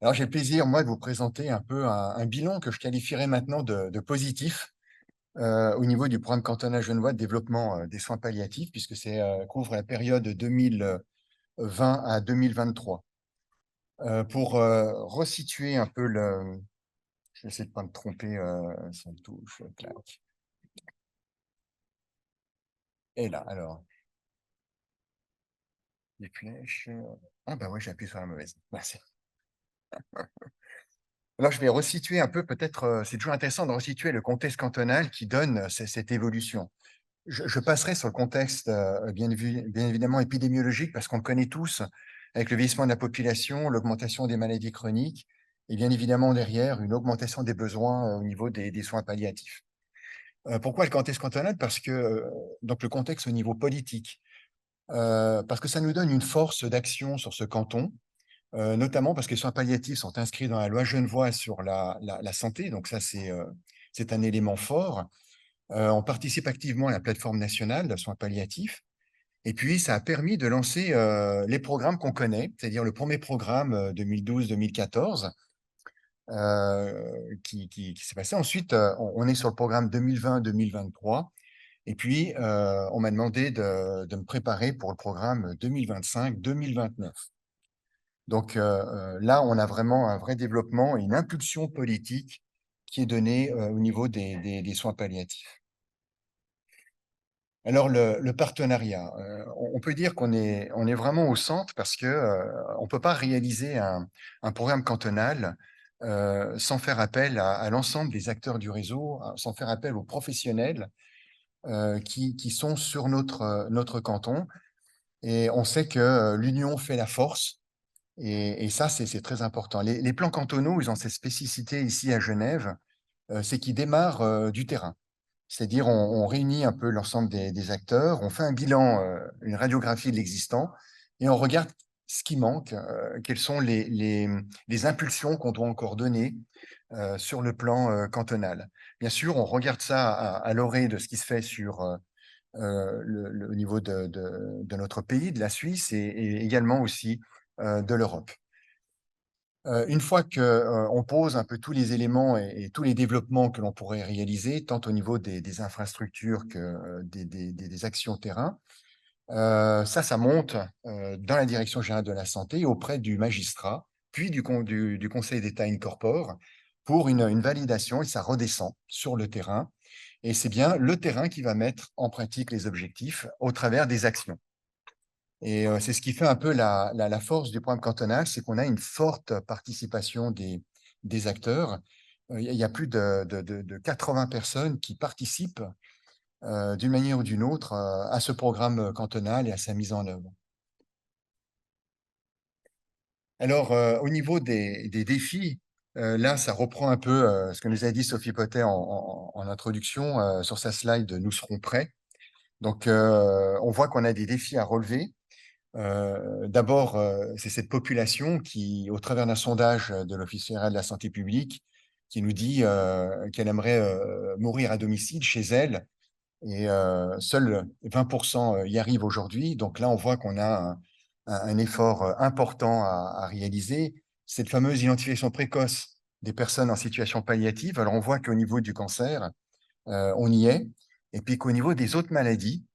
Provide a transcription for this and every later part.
Alors, j'ai le plaisir, moi, de vous présenter un peu un bilan que je qualifierais maintenant de positif au niveau du programme cantonal genevois de développement des soins palliatifs, puisque c'est couvre la période 2020 à 2023. Pour resituer un peu je vais essayer de ne pas me tromper sans touche, clac. Et là, alors, les flèches. Ah, bah ouais, j'ai appuyé sur la mauvaise. Merci. Alors, je vais resituer un peu, peut-être, c'est toujours intéressant de resituer le contexte cantonal qui donne cette évolution. Je passerai sur le contexte, bien évidemment épidémiologique, parce qu'on le connaît tous, avec le vieillissement de la population, l'augmentation des maladies chroniques et bien évidemment derrière, une augmentation des besoins, au niveau des soins palliatifs. Pourquoi le contexte cantonal? Parce que, donc le contexte au niveau politique, parce que ça nous donne une force d'action sur ce canton, notamment parce que les soins palliatifs sont inscrits dans la loi genevoise sur la santé, donc ça c'est un élément fort. On participe activement à la plateforme nationale de soins palliatifs. Et puis, ça a permis de lancer les programmes qu'on connaît, c'est-à-dire le premier programme 2012-2014 qui s'est passé. Ensuite, on est sur le programme 2020-2023. Et puis, on m'a demandé de me préparer pour le programme 2025-2029. Donc là, on a vraiment un vrai développement et une impulsion politique qui est donnée au niveau des soins palliatifs. Alors le partenariat, on peut dire on est vraiment au centre parce que, on peut pas réaliser un programme cantonal, sans faire appel à l'ensemble des acteurs du réseau, sans faire appel aux professionnels, qui sont sur notre canton et on sait que, l'union fait la force et ça c'est très important. Les plans cantonaux, ils ont cette spécificité ici à Genève, c'est qu'ils démarrent, du terrain. C'est-à-dire, on réunit un peu l'ensemble des acteurs, on fait un bilan, une radiographie de l'existant et on regarde ce qui manque, quelles sont les impulsions qu'on doit encore donner sur le plan cantonal. Bien sûr, on regarde ça à l'orée de ce qui se fait sur au niveau de notre pays, de la Suisse et également aussi de l'Europe. Une fois qu'on pose un peu tous les éléments et tous les développements que l'on pourrait réaliser, tant au niveau des infrastructures que des actions terrain, ça monte dans la direction générale de la santé auprès du magistrat, puis du Conseil d'État incorpore pour une validation et ça redescend sur le terrain. Et c'est bien le terrain qui va mettre en pratique les objectifs au travers des actions. Et c'est ce qui fait un peu la force du programme cantonal, c'est qu'on a une forte participation des acteurs. Il y a plus de 80 personnes qui participent d'une manière ou d'une autre à ce programme cantonal et à sa mise en œuvre. Alors, au niveau des défis, là, ça reprend un peu ce que nous a dit Sophie Potet en introduction sur sa slide « Nous serons prêts ». Donc, on voit qu'on a des défis à relever. D'abord, c'est cette population qui, au travers d'un sondage de l'Office fédéral de la santé publique, qui nous dit qu'elle aimerait mourir à domicile chez elle, et seuls 20% y arrivent aujourd'hui. Donc là, on voit qu'on a un effort important à réaliser. Cette fameuse identification précoce des personnes en situation palliative, alors on voit qu'au niveau du cancer, on y est, et puis qu'au niveau des autres maladies,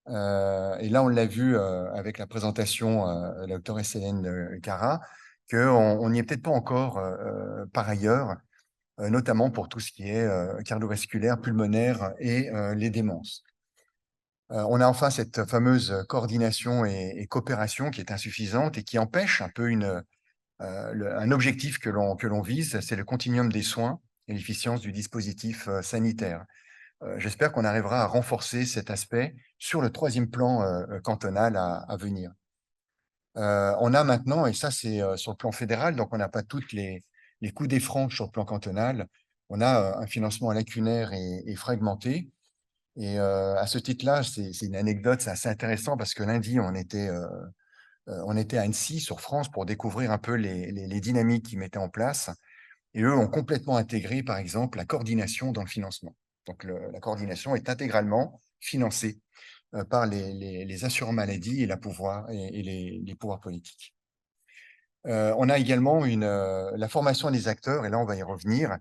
et là, on l'a vu avec la présentation de la doctoresse Hélène Cara, qu'on n'y est peut-être pas encore par ailleurs, notamment pour tout ce qui est cardiovasculaire, pulmonaire et les démences. On a enfin cette fameuse coordination et coopération qui est insuffisante et qui empêche un peu un objectif que l'on vise, c'est le continuum des soins et l'efficience du dispositif sanitaire. J'espère qu'on arrivera à renforcer cet aspect sur le troisième plan cantonal à venir. On a maintenant, et ça c'est sur le plan fédéral, donc on n'a pas toutes les coups des franches sur le plan cantonal, on a un financement lacunaire et fragmenté. Et à ce titre-là, c'est une anecdote, c'est assez intéressant parce que lundi, on était à Annecy, sur France, pour découvrir un peu les dynamiques qu'ils mettaient en place. Et eux ont complètement intégré, par exemple, la coordination dans le financement. Donc, la coordination est intégralement financée par les assureurs maladie et les pouvoirs politiques. On a également la formation des acteurs, et là, on va y revenir.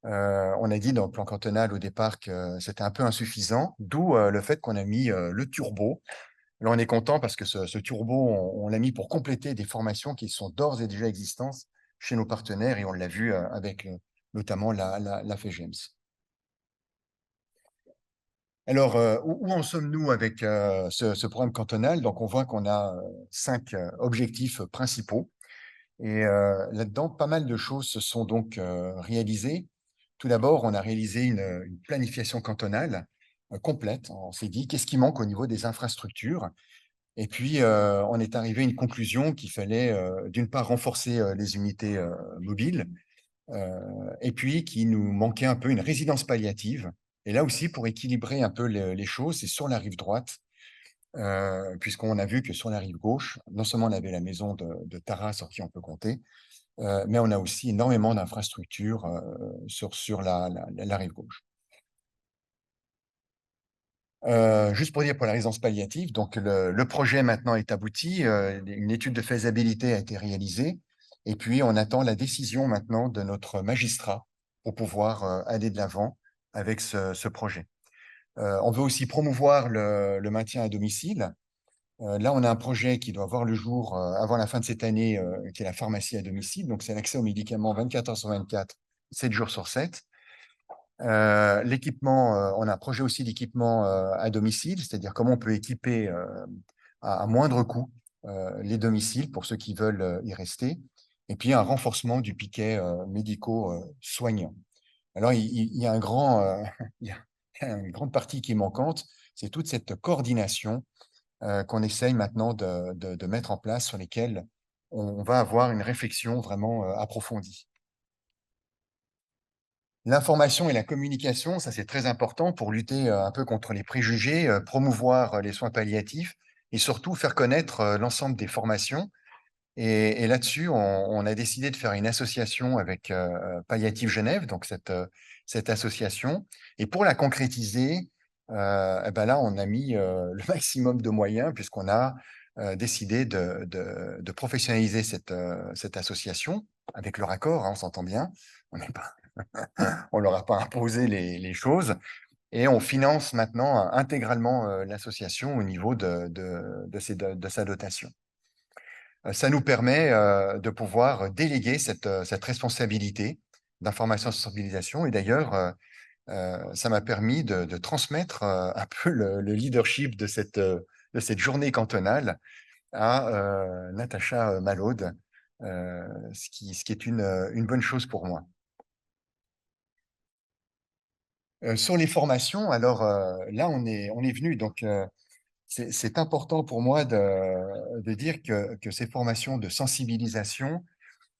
On a dit dans le plan cantonal au départ que c'était un peu insuffisant, d'où le fait qu'on a mis le turbo. Là, on est content parce que ce turbo, on l'a mis pour compléter des formations qui sont d'ores et déjà existantes chez nos partenaires, et on l'a vu avec notamment la FEGEMS. Alors, où en sommes-nous avec ce programme cantonal? Donc, on voit qu'on a 5 objectifs principaux. Et là-dedans, pas mal de choses se sont donc réalisées. Tout d'abord, on a réalisé une planification cantonale complète. On s'est dit, qu'est-ce qui manque au niveau des infrastructures? Et puis, on est arrivé à une conclusion qu'il fallait, d'une part, renforcer les unités mobiles, et puis qu'il nous manquait un peu une résidence palliative. Et là aussi, pour équilibrer un peu les choses, c'est sur la rive droite, puisqu'on a vu que sur la rive gauche, non seulement on avait la maison de Tara sur qui on peut compter, mais on a aussi énormément d'infrastructures sur la rive gauche. Juste pour dire pour la résidence palliative, donc le projet maintenant est abouti, une étude de faisabilité a été réalisée, et puis on attend la décision maintenant de notre magistrat pour pouvoir aller de l'avant avec ce projet. On veut aussi promouvoir le maintien à domicile. Là, on a un projet qui doit voir le jour avant la fin de cette année, qui est la pharmacie à domicile. Donc, c'est l'accès aux médicaments 24 heures sur 24, 7 jours sur 7. L'équipement, on a un projet aussi d'équipement à domicile, c'est-à-dire comment on peut équiper à moindre coût les domiciles pour ceux qui veulent y rester. Et puis, un renforcement du piquet médico-soignant. Alors, il y a il y a une grande partie qui est manquante, c'est toute cette coordination qu'on essaye maintenant de mettre en place, sur lesquels on va avoir une réflexion vraiment approfondie. L'information et la communication, ça c'est très important pour lutter un peu contre les préjugés, promouvoir les soins palliatifs et surtout faire connaître l'ensemble des formations. Et là-dessus, on a décidé de faire une association avec Palliative Genève, donc cette association. Et pour la concrétiser, eh ben là, on a mis le maximum de moyens puisqu'on a décidé de professionnaliser cette association avec leur accord, hein, on s'entend bien. On leur a pas imposé les choses. Et on finance maintenant intégralement l'association au niveau de sa dotation. Ça nous permet de pouvoir déléguer cette responsabilité d'information et de sensibilisation. Et d'ailleurs, ça m'a permis de transmettre un peu le leadership de cette journée cantonale à Natacha Malaude, ce qui est une bonne chose pour moi. Sur les formations, alors là, on est venu. Donc, c'est important pour moi de dire que ces formations de sensibilisation,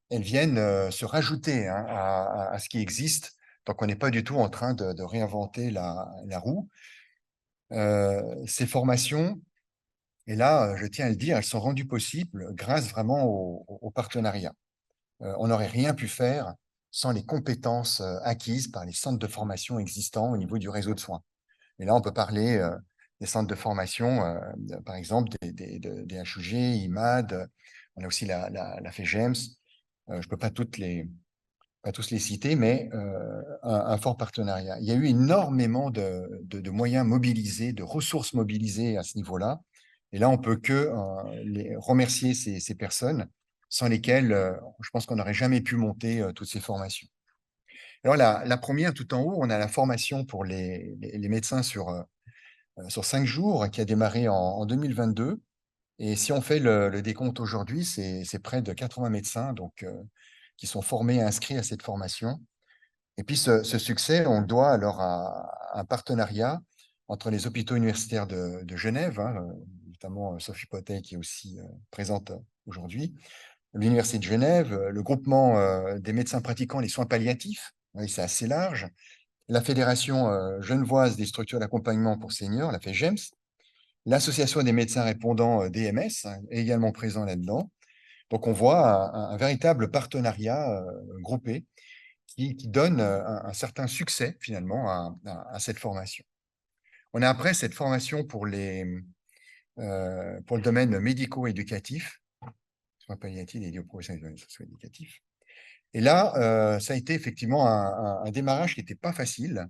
elles viennent se rajouter hein, à ce qui existe. Donc, on n'est pas du tout en train de réinventer la roue. Ces formations, et là, je tiens à le dire, elles sont rendues possibles grâce vraiment au partenariat. On n'aurait rien pu faire sans les compétences acquises par les centres de formation existants au niveau du réseau de soins. Et là, on peut parler des centres de formation, par exemple, des HUG, IMAD, on a aussi la FEGEMS. Je ne peux pas tous les citer, mais un fort partenariat. Il y a eu énormément de moyens mobilisés, de ressources mobilisées à ce niveau-là. Et là, on peut que remercier ces personnes sans lesquelles je pense qu'on n'aurait jamais pu monter toutes ces formations. Alors, la première, tout en haut, on a la formation pour les médecins sur 5 jours qui a démarré en 2022. Et si on fait le décompte aujourd'hui, c'est près de 80 médecins donc, qui sont formés et inscrits à cette formation. Et puis ce succès, on le doit alors à un partenariat entre les hôpitaux universitaires de Genève, hein, notamment Sophie Pottet qui est aussi présente aujourd'hui, l'Université de Genève, le groupement des médecins pratiquant les soins palliatifs, oui, c'est assez large, la Fédération genevoise des structures d'accompagnement pour seniors, la FEGEMS, l'Association des médecins répondants DMS hein, est également présent là-dedans. Donc on voit un véritable partenariat groupé qui donne un certain succès finalement à cette formation. On a après cette formation pour le domaine médico-éducatif, soins palliatifs dédiés aux professionnels socio-éducatifs. Et là, ça a été effectivement un démarrage qui n'était pas facile,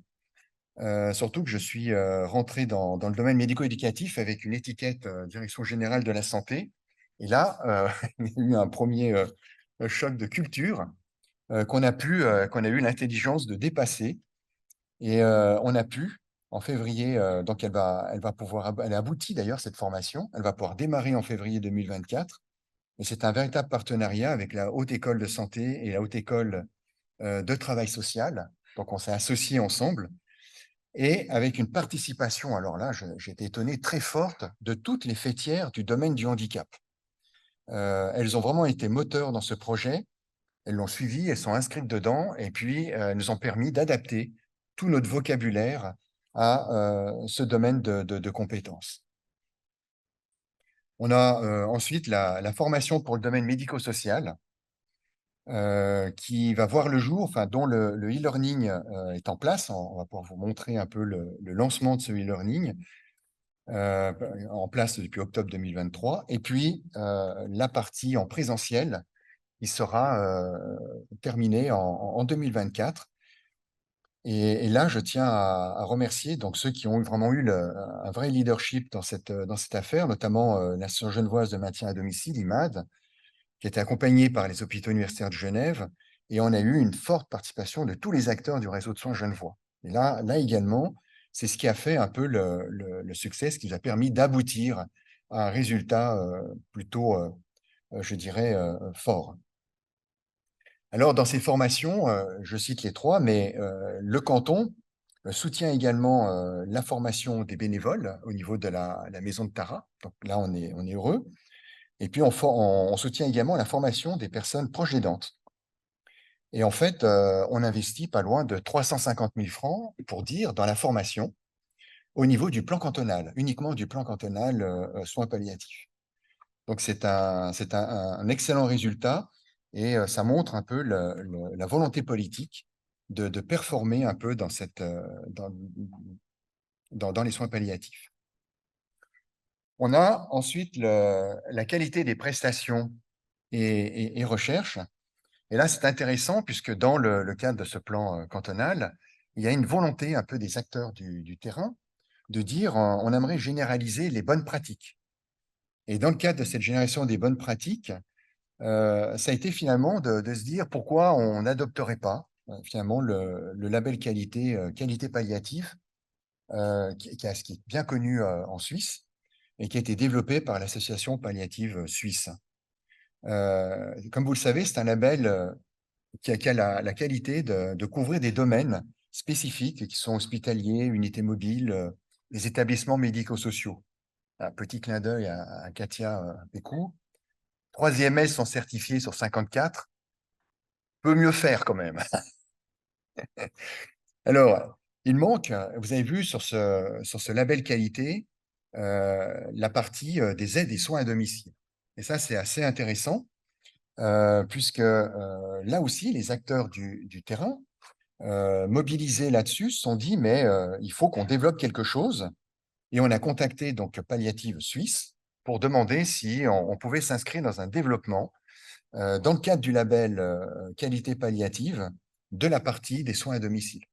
surtout que je suis rentré dans le domaine médico-éducatif avec une étiquette Direction générale de la santé. Et là, il y a eu un premier choc de culture qu'on a eu l'intelligence de dépasser. Et on a pu, en février, donc elle aboutit d'ailleurs cette formation, elle va pouvoir démarrer en février 2024. Et c'est un véritable partenariat avec la Haute École de Santé et la Haute École de Travail Social. Donc on s'est associés ensemble et avec une participation, alors là, j'ai été étonné, très forte de toutes les fêtières du domaine du handicap. Elles ont vraiment été moteurs dans ce projet. Elles l'ont suivi, elles sont inscrites dedans, et puis elles nous ont permis d'adapter tout notre vocabulaire à ce domaine de compétences. On a ensuite la formation pour le domaine médico-social, qui va voir le jour, enfin, dont le e-learning est en place. On va pouvoir vous montrer un peu le lancement de ce e-learning en place depuis octobre 2023. Et puis, la partie en présentiel, il sera terminé en 2024. Et là, je tiens à remercier donc ceux qui ont vraiment eu un vrai leadership dans cette affaire, notamment l'Association genevoise de maintien à domicile, IMAD, qui était accompagnée par les hôpitaux universitaires de Genève. Et on a eu une forte participation de tous les acteurs du réseau de soins genevois. Et là également, c'est ce qui a fait un peu le succès, ce qui nous a permis d'aboutir à un résultat plutôt, je dirais, fort. Alors, dans ces formations, je cite les trois, mais le canton soutient également la formation des bénévoles au niveau de la maison de Tara. Donc là, on est heureux. Et puis, on soutient également la formation des personnes proches aidantes. Et en fait, on investit pas loin de 350 000 francs, pour dire, dans la formation au niveau du plan cantonal, uniquement du plan cantonal soins palliatifs. Donc, c'est un excellent résultat et ça montre un peu la volonté politique de performer un peu dans les soins palliatifs. On a ensuite la qualité des prestations et recherche. Et là, c'est intéressant puisque dans le cadre de ce plan cantonal, il y a une volonté un peu des acteurs du terrain de dire on aimerait généraliser les bonnes pratiques. Et dans le cadre de cette génération des bonnes pratiques, ça a été finalement de se dire pourquoi on n'adopterait pas finalement le label qualité palliative, qui est bien connu en Suisse et qui a été développé par l'association palliative suisse. Comme vous le savez, c'est un label qui a la qualité de couvrir des domaines spécifiques qui sont hospitaliers, unités mobiles, les établissements médico-sociaux. Un petit clin d'œil à Katia Pécou. 3e S sont certifiés sur 54. Peut mieux faire quand même. Alors, il manque, vous avez vu sur ce label qualité, la partie des aides et soins à domicile. Et ça, c'est assez intéressant, puisque là aussi, les acteurs du terrain, mobilisés là-dessus, se sont dit, mais il faut qu'on développe quelque chose. Et on a contacté donc Palliative Suisse pour demander si on pouvait s'inscrire dans un développement dans le cadre du label qualité palliative de la partie des soins à domicile.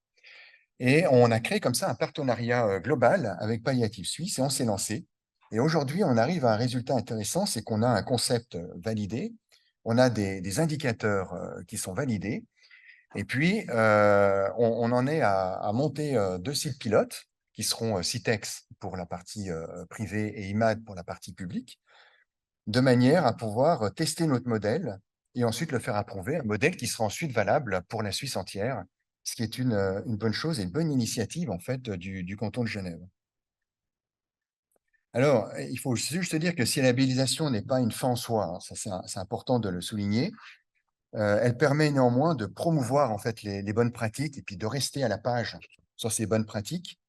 Et on a créé comme ça un partenariat global avec Palliative Suisse et on s'est lancé. Et aujourd'hui, on arrive à un résultat intéressant, c'est qu'on a un concept validé, on a des indicateurs qui sont validés, et puis on en est à monter 2 sites pilotes qui seront Citex pour la partie privée et IMAD pour la partie publique, de manière à pouvoir tester notre modèle et ensuite le faire approuver, un modèle qui sera ensuite valable pour la Suisse entière, ce qui est une bonne chose et une bonne initiative en fait du canton de Genève. Alors, il faut juste dire que si la labellisation n'est pas une fin en soi, hein, ça c'est important de le souligner, elle permet néanmoins de promouvoir en fait les bonnes pratiques et puis de rester à la page sur ces bonnes pratiques.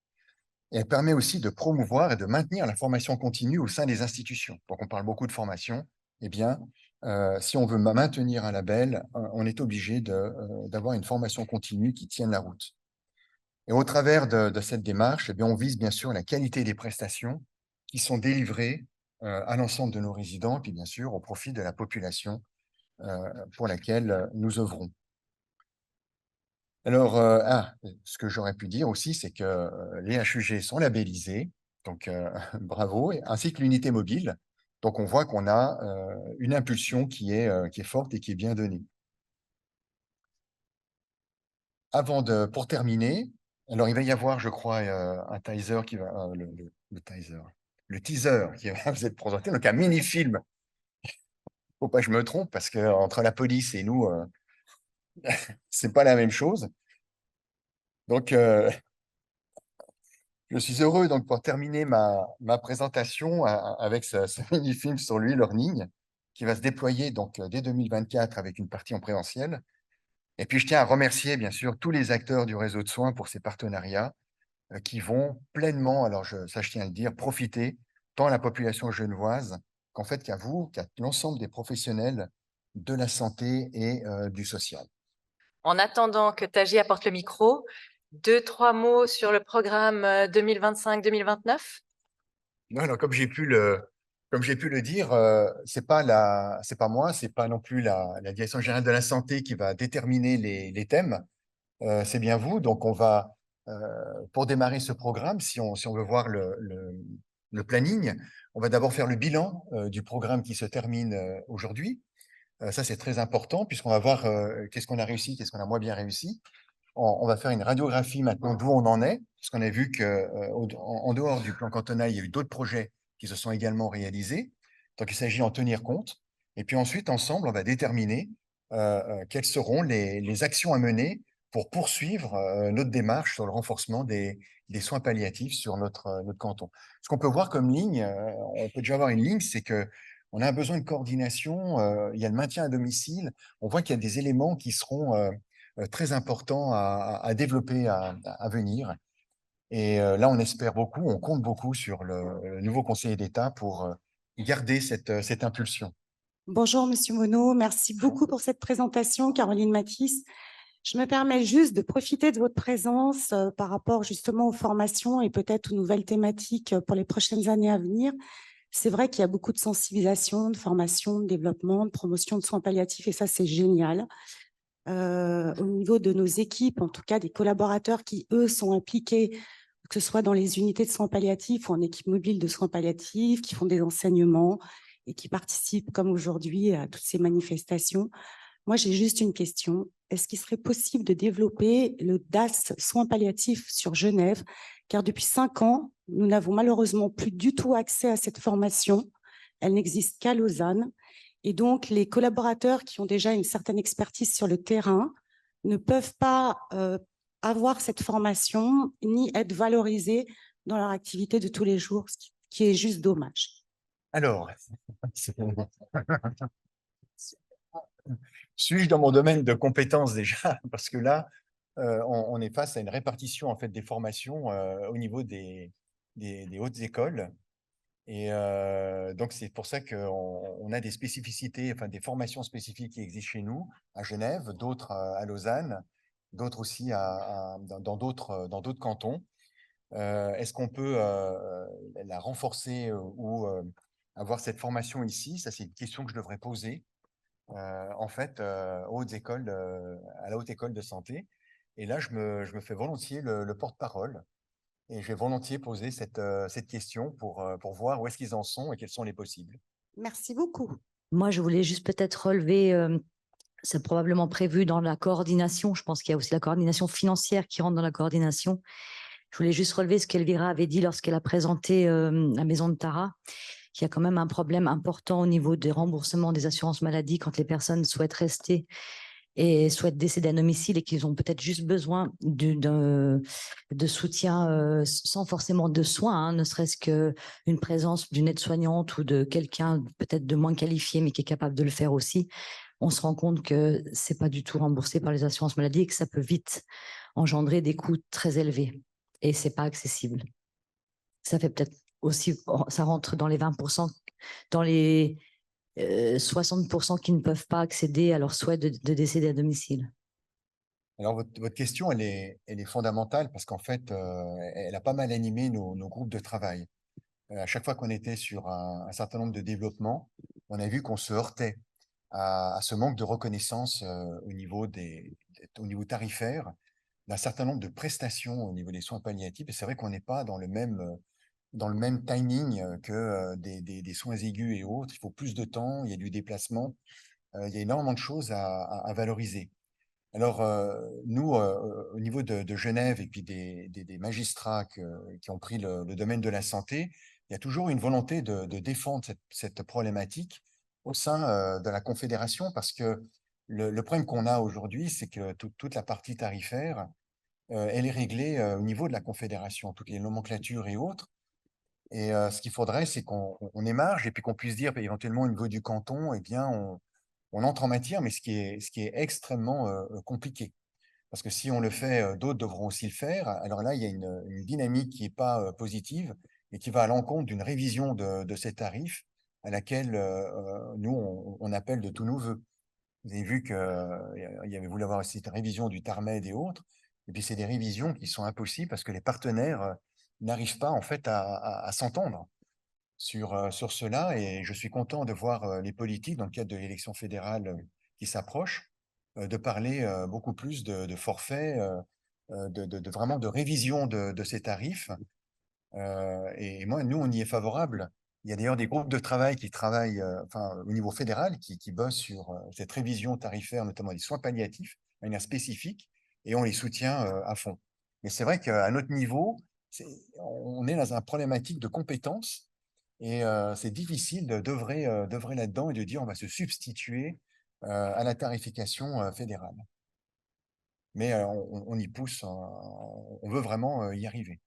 Et elle permet aussi de promouvoir et de maintenir la formation continue au sein des institutions. Donc, on parle beaucoup de formation. Eh bien, si on veut maintenir un label, on est obligé d'avoir une formation continue qui tienne la route. Et au travers de cette démarche, eh bien, on vise bien sûr la qualité des prestations qui sont délivrées à l'ensemble de nos résidents, et puis bien sûr au profit de la population pour laquelle nous œuvrons. Alors, ce que j'aurais pu dire aussi, c'est que les HUG sont labellisés, donc bravo, ainsi que l'unité mobile. Donc, on voit qu'on a une impulsion qui est forte et qui est bien donnée. Pour terminer, alors il va y avoir, je crois, un teaser qui va, le teaser, le teaser qui va vous être présenté, donc un mini-film. Faut pas que je me trompe, parce que entre la police et nous, c'est pas la même chose. Donc, je suis heureux donc pour terminer ma présentation avec ce mini-film sur l'e-learning qui va se déployer donc dès 2024 avec une partie en présentiel. Et puis, je tiens à remercier bien sûr tous les acteurs du réseau de soins pour ces partenariats qui vont pleinement, alors ça je tiens à le dire, profiter tant à la population genevoise qu'en fait qu'à vous, qu'à l'ensemble des professionnels de la santé et du social. En attendant que Taji apporte le micro, 2-3 mots sur le programme 2025-2029. Non, alors, comme j'ai pu le dire, c'est pas moi, c'est pas non plus la Direction générale de la santé qui va déterminer les thèmes. C'est bien vous. Donc, euh, pour démarrer ce programme, si on veut voir le planning, on va d'abord faire le bilan du programme qui se termine aujourd'hui. Ça, c'est très important puisqu'on va voir qu'est-ce qu'on a réussi, qu'est-ce qu'on a moins bien réussi. On va faire une radiographie maintenant d'où on en est, parce qu'on a vu en dehors du plan cantonal, il y a eu d'autres projets qui se sont également réalisés. Donc, il s'agit d'en tenir compte. Et puis ensuite, ensemble, on va déterminer quelles seront les actions à mener pour poursuivre notre démarche sur le renforcement des soins palliatifs sur notre canton. Ce qu'on peut voir comme ligne, on peut déjà avoir une ligne, c'est que on a un besoin de coordination, il y a le maintien à domicile, on voit qu'il y a des éléments qui seront très importants à développer à venir. Et là, on espère beaucoup, on compte beaucoup sur le nouveau conseiller d'État pour garder cette impulsion. Bonjour, Monsieur Monod. Merci beaucoup pour cette présentation, Caroline Matisse. Je me permets juste de profiter de votre présence par rapport justement aux formations et peut-être aux nouvelles thématiques pour les prochaines années à venir. C'est vrai qu'il y a beaucoup de sensibilisation, de formation, de développement, de promotion de soins palliatifs et ça, c'est génial. Au niveau de nos équipes, en tout cas des collaborateurs qui, eux, sont impliqués, que ce soit dans les unités de soins palliatifs ou en équipe mobile de soins palliatifs, qui font des enseignements et qui participent, comme aujourd'hui, à toutes ces manifestations. Moi, j'ai juste une question. Est-ce qu'il serait possible de développer le DAS soins palliatifs sur Genève? Car depuis 5 ans, nous n'avons malheureusement plus du tout accès à cette formation. Elle n'existe qu'à Lausanne. Et donc, les collaborateurs qui ont déjà une certaine expertise sur le terrain ne peuvent pas avoir cette formation ni être valorisés dans leur activité de tous les jours, ce qui est juste dommage. Alors, suis-je dans mon domaine de compétences déjà? Parce que là, on est face à une répartition en fait des formations au niveau des hautes écoles. Et donc, c'est pour ça qu'on a des spécificités, enfin des formations spécifiques qui existent chez nous, à Genève, d'autres à Lausanne, d'autres aussi dans d'autres cantons. Est-ce qu'on peut la renforcer ou avoir cette formation ici? Ça, c'est une question que je devrais poser, en fait, aux hautes écoles, à la Haute École de Santé. Et là, je me fais volontiers le porte-parole. Et je vais volontiers poser cette question pour voir où est-ce qu'ils en sont et quels sont les possibles. Merci beaucoup. Moi, je voulais juste peut-être relever, c'est probablement prévu dans la coordination. Je pense qu'il y a aussi la coordination financière qui rentre dans la coordination. Je voulais juste relever ce qu'Elvira avait dit lorsqu'elle a présenté la maison de Tara, qu'il y a quand même un problème important au niveau des remboursements des assurances maladie quand les personnes souhaitent rester et souhaitent décéder à domicile et qu'ils ont peut-être juste besoin de soutien sans forcément de soins, hein, ne serait-ce qu'une présence d'une aide-soignante ou de quelqu'un peut-être de moins qualifié mais qui est capable de le faire aussi. On se rend compte que c'est pas du tout remboursé par les assurances maladie et que ça peut vite engendrer des coûts très élevés et c'est pas accessible. Ça fait peut-être aussi, ça rentre dans les 20%, dans les 60% qui ne peuvent pas accéder à leur souhait de décéder à domicile. Alors, votre question, elle est fondamentale parce qu'en fait, elle a pas mal animé nos groupes de travail. À chaque fois qu'on était sur un certain nombre de développements, on a vu qu'on se heurtait à ce manque de reconnaissance au niveau tarifaire d'un certain nombre de prestations au niveau des soins palliatifs. Et c'est vrai qu'on n'est pas dans le même timing que des soins aigus et autres. Il faut plus de temps, il y a du déplacement, il y a énormément de choses à valoriser. Alors, nous, au niveau de Genève et puis des magistrats qui ont pris le domaine de la santé, il y a toujours une volonté de défendre cette problématique au sein de la Confédération parce que le problème qu'on a aujourd'hui, c'est que toute la partie tarifaire, elle est réglée au niveau de la Confédération, toutes les nomenclatures et autres. Et ce qu'il faudrait, c'est qu'on émarge et puis qu'on puisse dire éventuellement au niveau du canton, eh bien, on entre en matière, mais ce qui est extrêmement compliqué. Parce que si on le fait, d'autres devront aussi le faire. Alors là, il y a une dynamique qui n'est pas positive et qui va à l'encontre d'une révision de ces tarifs à laquelle nous, on appelle de tous nos voeux. Vous avez vu qu'il y avait voulu avoir aussi une révision du TARMED et autres. Et puis, c'est des révisions qui sont impossibles parce que les partenaires n'arrivent pas en fait à s'entendre sur cela. Et je suis content de voir les politiques, dans le cadre de l'élection fédérale qui s'approche, de parler beaucoup plus de forfaits, vraiment de révision de ces tarifs. Et moi, nous, on y est favorable. Il y a d'ailleurs des groupes de travail qui travaillent enfin, au niveau fédéral, qui bossent sur cette révision tarifaire, notamment des soins palliatifs, à manière spécifique, et on les soutient à fond. Mais c'est vrai qu'à notre niveau, on est dans une problématique de compétences et c'est difficile d'œuvrer là-dedans et de dire on va se substituer à la tarification fédérale. Mais on y pousse, on veut vraiment y arriver.